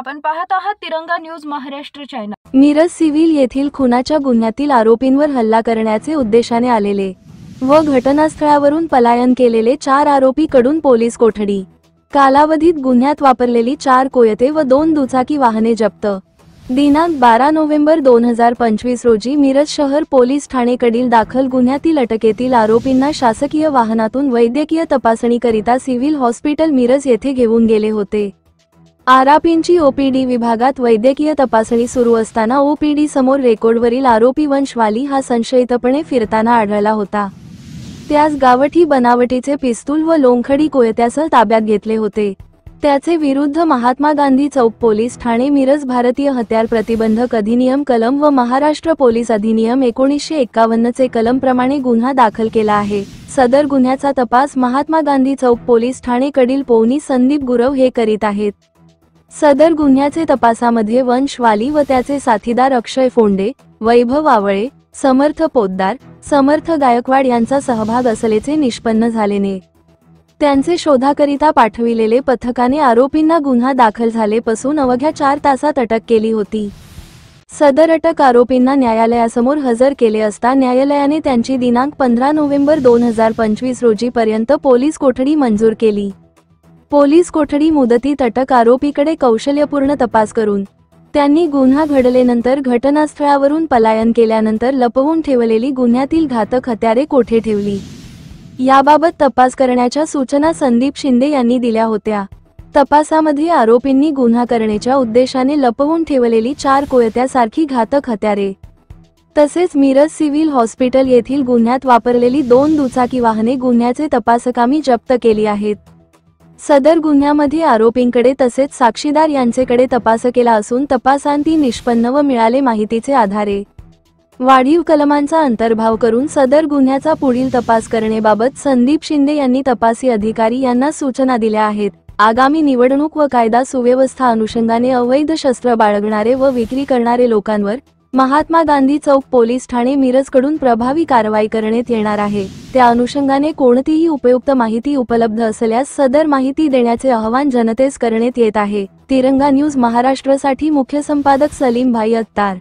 आपण पाहत आहात तिरंगा news Maharashtra channel. Miraj civil येथील खुनाच्या गुन्ह्यातील आरोपींवर हल्ला करण्याचे उद्देशाने आलेले व घटनास्थळावरून पलायन केलेले 4 आरोपी कडून पोलीस कोठडी। कालावधीत गुन्ह्यात वापरलेली 4 कोयते व 2 दुचाकी वाहने जप्त। दिनांक 12 नोव्हेंबर 2025 रोजी मिरज शहर पोलीस ठाणेकडील दाखल गुन्ह्यातील अटकेतील आरोपींना शासकीय वाहनातून वैद्यकीय तपासणीकरिता सिव्हिल हॉस्पिटल मिरज येथे घेऊन गेले होते। आरोपींची ओपीडी विभागात वैद्यकीय तपासणी सुरू असताना ओपीडी समोर रेकॉर्डवरील आरोपी वंशवाली हा संशयितपणे फिरताना आढळला होता। त्यास गावठी बनावटीचे पिस्तूल व लोखंडी कोयत्यासह ताब्यात घेतले होते। त्याचे विरुद्ध महात्मा गांधी चौक पोलीस ठाणे मिरज भारतीय हत्यार प्रतिबंधक अधिनियम कलम व महाराष्ट्र पोलीस अधिनियम 1951 चे कलम प्रमाणे गुन्हा दाखल केला आहे। सदर गुन्ह्याचा तपास महात्मा गांधी चौक पोलीस ठाणे कडील पोलीस संदीप गुरव हे करीत आहेत। सदर गुन्ह्याचे तपासामध्ये वंशवाली व त्याचे साथीदार अक्षय फोंडे, वैभव आवळे, समर्थ पोद्दार, समर्थ गायकवाड यांचा सहभाग असल्याचे निष्पन्न झालेने त्यांचे शोधाकरिता पाठविलेले पथकाने आरोपींना गुन्हा दाखल झालेपासून अवघ्या 4 तासात अटक केली होती। सदर अटक आरोपींना न्यायालयासमोर हजर केले असता न्यायालयाने त्यांची दिनांक 15 नोव्हेंबर 2025 रोजी पर्यंत पोलीस कोठडी मंजूर केली। पोलीस कोठडी मुदतीत अटक आरोपीकडे कौशल्यपूर्ण तपास करून त्यांनी गुन्हा घडल्यानंतर घटनास्थळावरून पलायन केल्यानंतर लपवून ठेवलेली गुन्ह्यातील घातक हत्यारे कोठे ठेवली याबाबत तपास करण्याच्या सूचना संदीप शिंदे यांनी दिल्या होत्या। तपासामध्ये आरोपींनी गुन्हा करण्याच्या उद्देशाने लपवून ठेवलेली 4 कोयत्यासारखी घातक हत्यारे तसेच मिरज सिव्हिल हॉस्पिटल येथील गुन्ह्यात वापरलेली 2 दुचाकी वाहने गुन्ह्याचे तपासकामी जप्त केली आहेत। सदर गुन्ह्यामध्ये आरोपींकडे तसेच साक्षीदार यांचेकडे तपास केला असून तपासांती निष्पन्न व मिळाले माहितीचे आधारे वाढीव कलमांचा अंतर्भाव करून सदर गुन्ह्याचा पुढील तपास करण्याबाबत संदीप शिंदे यांनी तपासी अधिकारी यांना सूचना दिल्या आहेत। आगामी निवडणूक व कायदा सुव्यवस्था अनुषंगाने अवैध शस्त्र बाळगणारे व विक्री करणारे लोकांवर महात्मा गांधी चौक पोलीस ठाणे मिरजकडून प्रभावी कारवाई करण्यात येणार आहे। त्या अनुषंगाने कोणतीही उपयुक्त माहिती उपलब्ध असल्यास सदर माहिती देण्याचे आवाहन जनतेस करण्यात येत आहे। तिरंगा न्यूज महाराष्ट्रसाठी मुख्य संपादक सलीम भाई अत्तार।